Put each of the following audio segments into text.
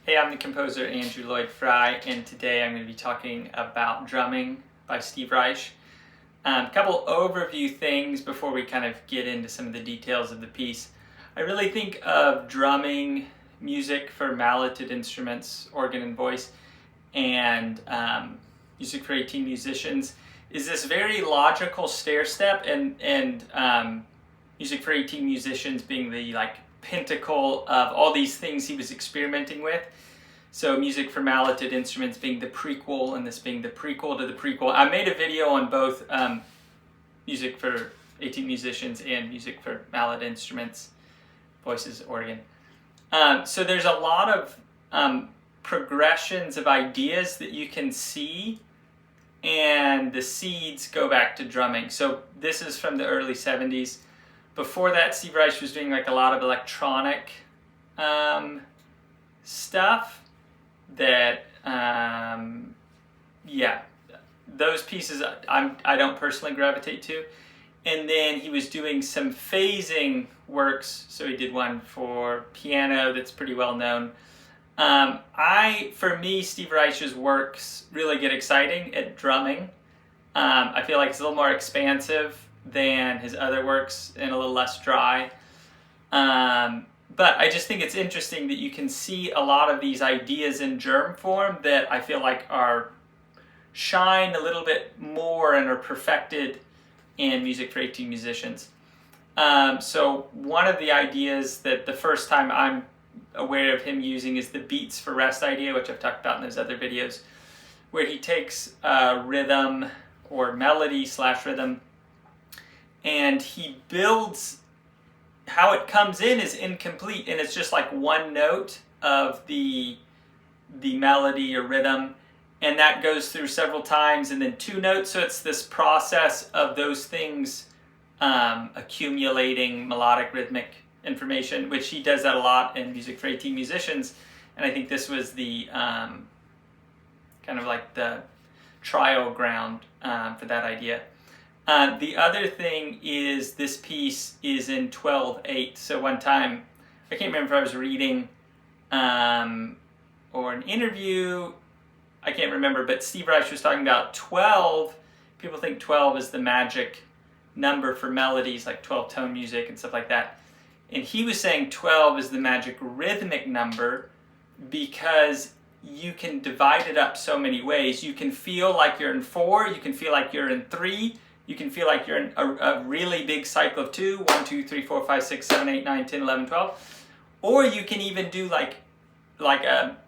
Hey, I'm the composer Andrew Lloyd Fry, and today I'm going to be talking about Drumming by Steve Reich. A couple overview things before we kind of get into some of the details of the piece. I really think of drumming music for malleted instruments, organ and voice, and music for 18 musicians is this very logical stair step, and music for 18 musicians being the pinnacle of all these things he was experimenting with. So music for malleted instruments being the prequel, and this being the prequel to the prequel. I made a video on both music for 18 musicians and music for mallet instruments, voices, organ. So there's a lot of progressions of ideas that you can see, and the seeds go back to drumming. So this is from the early 70s. Before that, Steve Reich was doing a lot of electronic stuff that, those pieces I don't personally gravitate to. And then he was doing some phasing works. So he did one for piano that's pretty well known. For me, Steve Reich's works really get exciting at drumming. I feel like it's a little more expansive than his other works and a little less dry. But I just think it's interesting that you can see a lot of these ideas in germ form that I feel like shine a little bit more and are perfected in music for 18 musicians. So one of the ideas that the first time I'm aware of him using is the beats for rest idea, which I've talked about in those other videos, where he takes rhythm or melody / rhythm, and he builds how it comes in is incomplete, and it's just like one note of the melody or rhythm, and that goes through several times, and then two notes. So it's this process of those things accumulating melodic rhythmic information, which he does that a lot in music for 18 musicians. And I think this was the kind of like the trial ground for that idea. The other thing is this piece is in 12/8. So one time, I can't remember if I was reading or an interview, I can't remember, but Steve Reich was talking about 12. People think 12 is the magic number for melodies, like 12-tone music and stuff like that. And he was saying 12 is the magic rhythmic number because you can divide it up so many ways. You can feel like you're in 4, you can feel like you're in 3, you can feel like you're in a really big cycle of 2, 1, 2, 3, 4, 5, 6, 7, 8, 9, 10, 11, 12. Or you can even do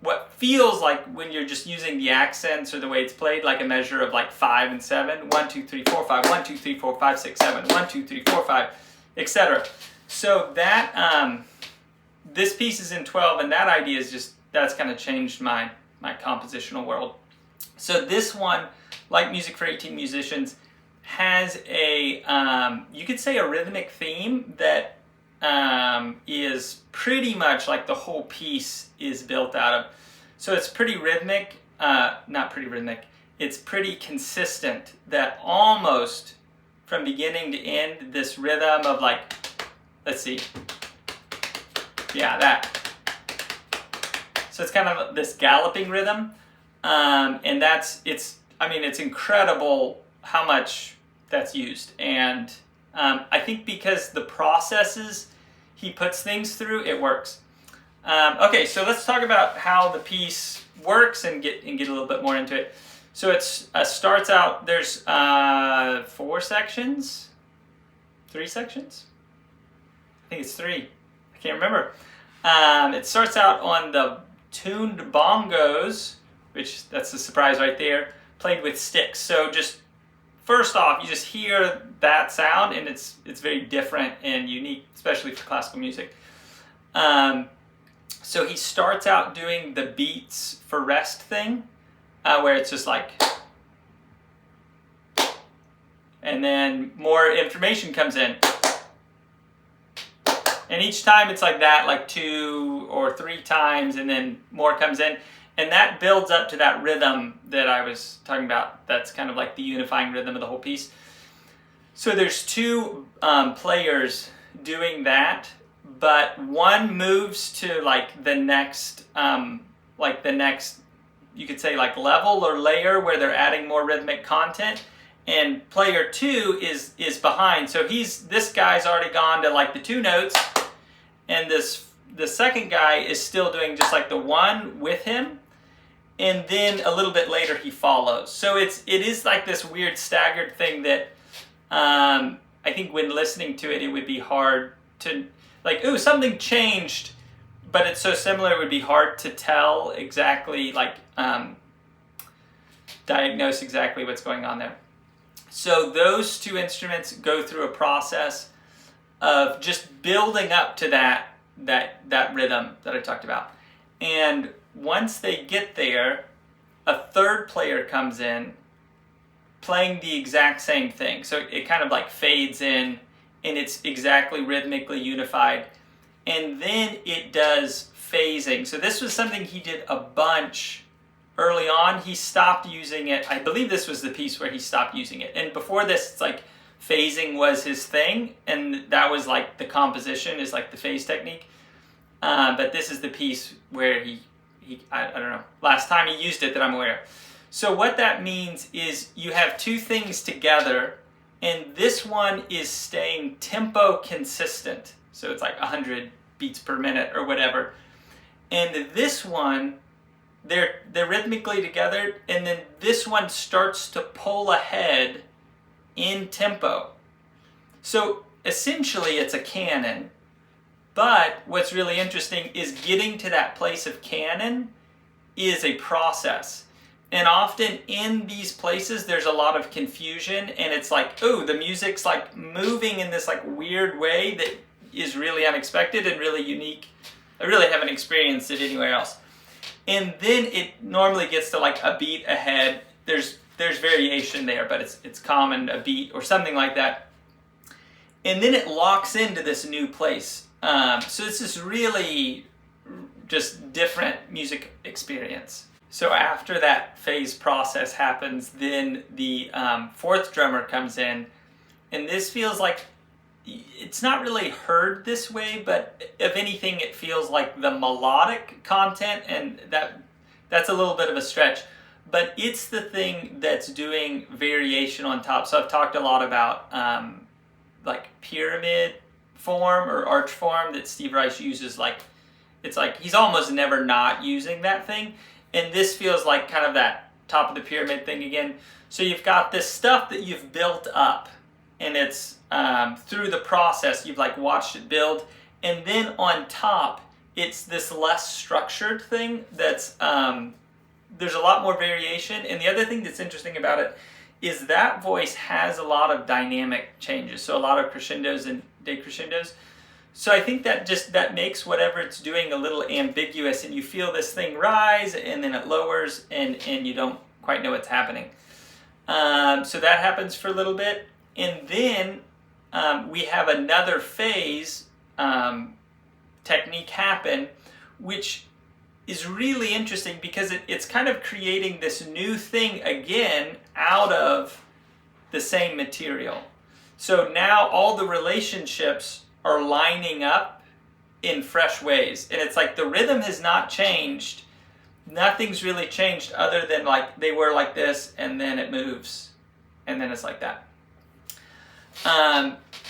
what feels like when you're just using the accents or the way it's played, like a measure of 5 and 7. 1, 2, 3, 4, 5, 1, 2, 3, 4, 5, 6, 7, 1, 2, 3, 4, 5, etc. So that this piece is in 12, and that idea is that's kind of changed my compositional world. So this one, like music for 18 musicians, has a you could say a rhythmic theme that is pretty much like the whole piece is built out of. So it's pretty rhythmic, not pretty rhythmic, it's pretty consistent, that almost from beginning to end, this rhythm of let's see, yeah, that. So it's kind of this galloping rhythm, and it's incredible how much that's used. And I think because the processes he puts things through, it works. Okay, so let's talk about how the piece works and get a little bit more into it. So it starts out, there's 4 sections, 3 sections? I think it's 3. I can't remember. It starts out on the tuned bongos, which that's a surprise right there, played with sticks. So just first off, you just hear that sound, and it's very different and unique, especially for classical music. So he starts out doing the beats for rest thing, where it's just and then more information comes in. And each time it's like that, 2 or 3 times, and then more comes in. And that builds up to that rhythm that I was talking about. That's kind of like the unifying rhythm of the whole piece. So there's 2 players doing that, but one moves to the next like the next, you could say like level or layer where they're adding more rhythmic content, and player 2 is behind. So this guy's already gone to like the 2 notes, and the second guy is still doing just like the 1 with him, and then a little bit later he follows. So it is like this weird staggered thing that I think when listening to it, it would be hard to like, ooh, something changed, but it's so similar it would be hard to tell exactly, like diagnose exactly what's going on there. So those 2 instruments go through a process of just building up to that rhythm that I talked about. And once they get there, a third player comes in playing the exact same thing. So it kind of like fades in, and it's exactly rhythmically unified. And then it does phasing. So this was something he did a bunch early on. He stopped using it. I believe this was the piece where he stopped using it. And before this, it's like phasing was his thing, and that was like the composition is like the phase technique. But this is the piece where he I don't know, last time he used it that I'm aware of. So what that means is you have 2 things together, and this one is staying tempo consistent. So it's like 100 beats per minute or whatever. And this one, they're rhythmically together, and then this one starts to pull ahead in tempo. So essentially it's a canon, but what's really interesting is getting to that place of canon is a process. And often in these places there's a lot of confusion, and it's like, oh, the music's like moving in this like weird way that is really unexpected and really unique. I really haven't experienced it anywhere else. And then it normally gets to like a beat ahead. There's variation there, but it's common, a beat or something like that. And then it locks into this new place. So it's this really just different music experience. So after that phase process happens, then the 4th drummer comes in, and this feels like, it's not really heard this way, but if anything, it feels like the melodic content, and that's a little bit of a stretch, but it's the thing that's doing variation on top. So I've talked a lot about like pyramid form or arch form that Steve Reich uses. Like, it's like he's almost never not using that thing, and this feels like kind of that top of the pyramid thing again. So you've got this stuff that you've built up, and it's through the process you've like watched it build, and then on top it's this less structured thing that's there's a lot more variation. And the other thing that's interesting about it is that voice has a lot of dynamic changes, so a lot of crescendos and decrescendos. So I think that makes whatever it's doing a little ambiguous, and you feel this thing rise and then it lowers, and you don't quite know what's happening. So that happens for a little bit, and then we have another phase technique happen, which is really interesting because it's kind of creating this new thing again out of the same material. So now all the relationships are lining up in fresh ways, and it's like the rhythm has not changed. Nothing's really changed other than like they were like this, and then it moves, and then it's like that.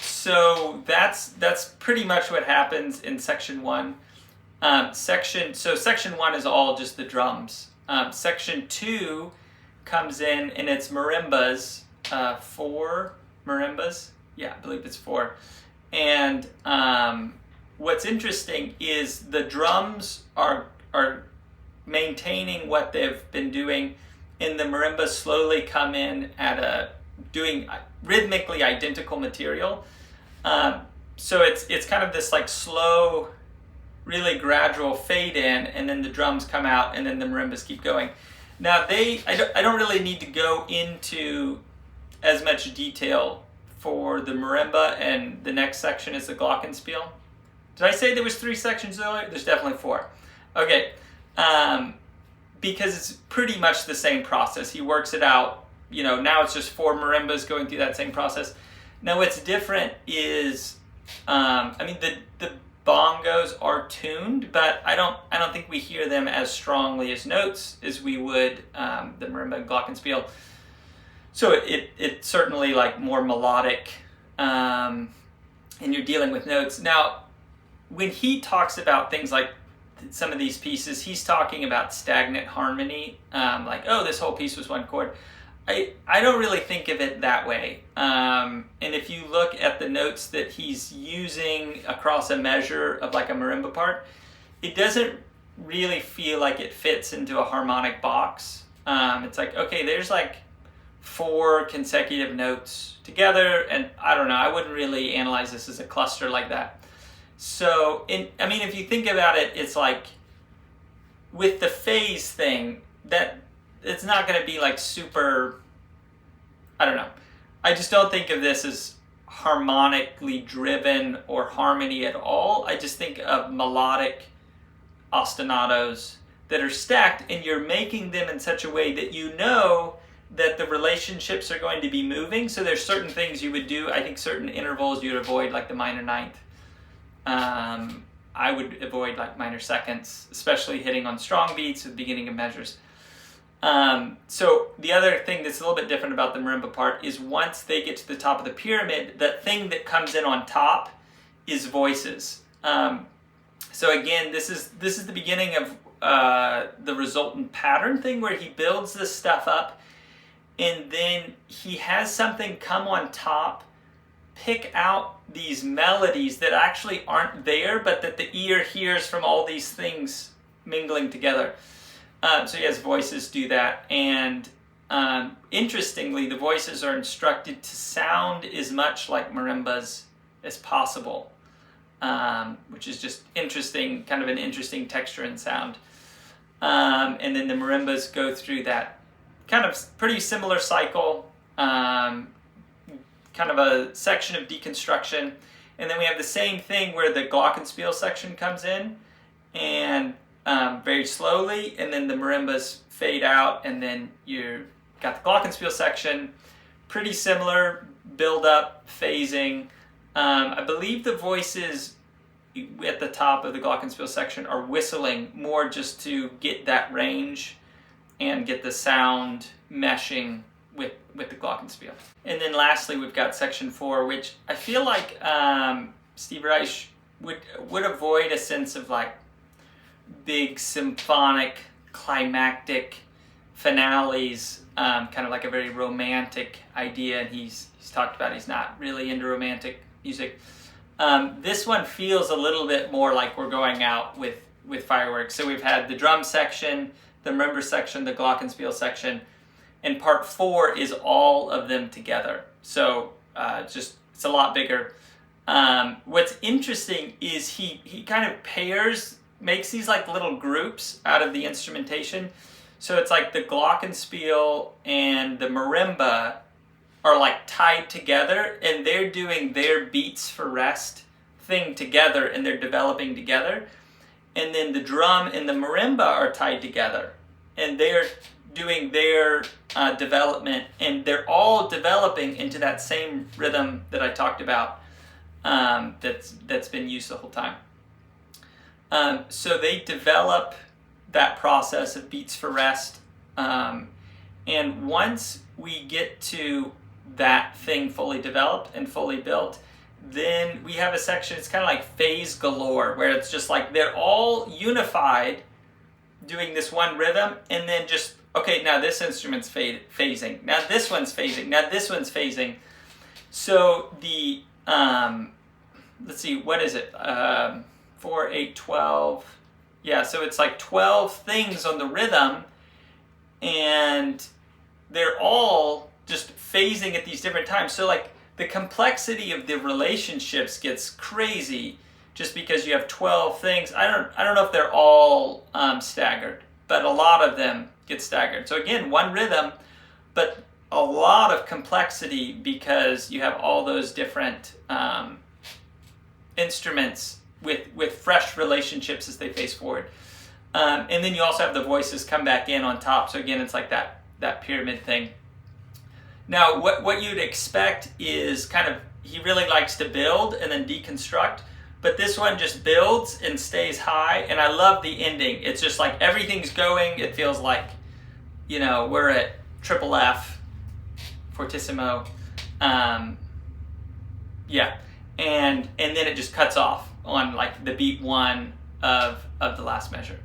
So that's pretty much what happens in section 1. Section 1 is all just the drums. Section 2 comes in, and it's marimbas, 4 marimbas. Yeah, I believe it's 4. And what's interesting is the drums are maintaining what they've been doing, and the marimbas slowly come in at doing rhythmically identical material. So it's kind of this like slow, really gradual fade in, and then the drums come out, and then the marimbas keep going. Now I don't really need to go into as much detail for the marimba, and the next section is the glockenspiel. Did I say there was 3 sections earlier? There's definitely 4. Okay, because it's pretty much the same process. He works it out. You know, now it's just 4 marimbas going through that same process. Now what's different is, the bongos are tuned, but I don't think we hear them as strongly as notes as we would the marimba and glockenspiel. So it's certainly like more melodic, and you're dealing with notes. Now, when he talks about things like some of these pieces, he's talking about stagnant harmony, like, oh, this whole piece was one chord. I don't really think of it that way. And if you look at the notes that he's using across a measure of like a marimba part, it doesn't really feel like it fits into a harmonic box. It's like, okay, there's like 4 consecutive notes together, and I don't know, I wouldn't really analyze this as a cluster like that. So, if you think about it, it's like with the phase thing, that it's not going to be like super, I don't know. I just don't think of this as harmonically driven or harmony at all. I just think of melodic ostinatos that are stacked, and you're making them in such a way that you know that the relationships are going to be moving. So there's certain things you would do. I think certain intervals you'd avoid, like the minor ninth. I would avoid like minor seconds, especially hitting on strong beats at the beginning of measures. So the other thing that's a little bit different about the marimba part is once they get to the top of the pyramid, the thing that comes in on top is voices. So again, this is the beginning of the resultant pattern thing, where he builds this stuff up, and then he has something come on top, pick out these melodies that actually aren't there, but that the ear hears from all these things mingling together. So he has voices do that, and interestingly, the voices are instructed to sound as much like marimbas as possible, which is just interesting, kind of an interesting texture and sound. And then the marimbas go through that kind of pretty similar cycle, kind of a section of deconstruction, and then we have the same thing where the glockenspiel section comes in, and very slowly, and then the marimbas fade out, and then you got the glockenspiel section, pretty similar build up, phasing. I believe the voices at the top of the glockenspiel section are whistling more just to get that range and get the sound meshing with the glockenspiel. And then lastly, we've got section 4, which I feel like Steve Reich would avoid a sense of like big symphonic climactic finales, kind of like a very romantic idea, and he's talked about he's not really into romantic music. This one feels a little bit more like we're going out with fireworks. So we've had the drum section, the marimba section, the glockenspiel section, and part 4 is all of them together. So it's a lot bigger. What's interesting is he kind of makes these like little groups out of the instrumentation. So it's like the glockenspiel and the marimba are like tied together, and they're doing their beats for rest thing together, and they're developing together. And then the drum and the marimba are tied together, and they're doing their development, and they're all developing into that same rhythm that I talked about, that's been used the whole time. So they develop that process of beats for rest, and once we get to that thing fully developed and fully built, then we have a section, it's kind of like phase galore, where it's just like they're all unified doing this one rhythm, and then just, okay, now this instrument's phasing, now this one's phasing, now this one's phasing. So the, let's see, what is it, 4, 8, 12, yeah, so it's like 12 things on the rhythm, and they're all just phasing at these different times. So like the complexity of the relationships gets crazy just because you have 12 things. I don't know if they're all staggered, but a lot of them get staggered. So again, one rhythm, but a lot of complexity because you have all those different instruments with fresh relationships as they face forward. And then you also have the voices come back in on top. So again, it's like that pyramid thing. Now, what you'd expect is kind of, he really likes to build and then deconstruct, but this one just builds and stays high, and I love the ending. It's just like everything's going. It feels like, you know, we're at triple F, fortissimo, yeah, and then it just cuts off on like the beat 1 of the last measure.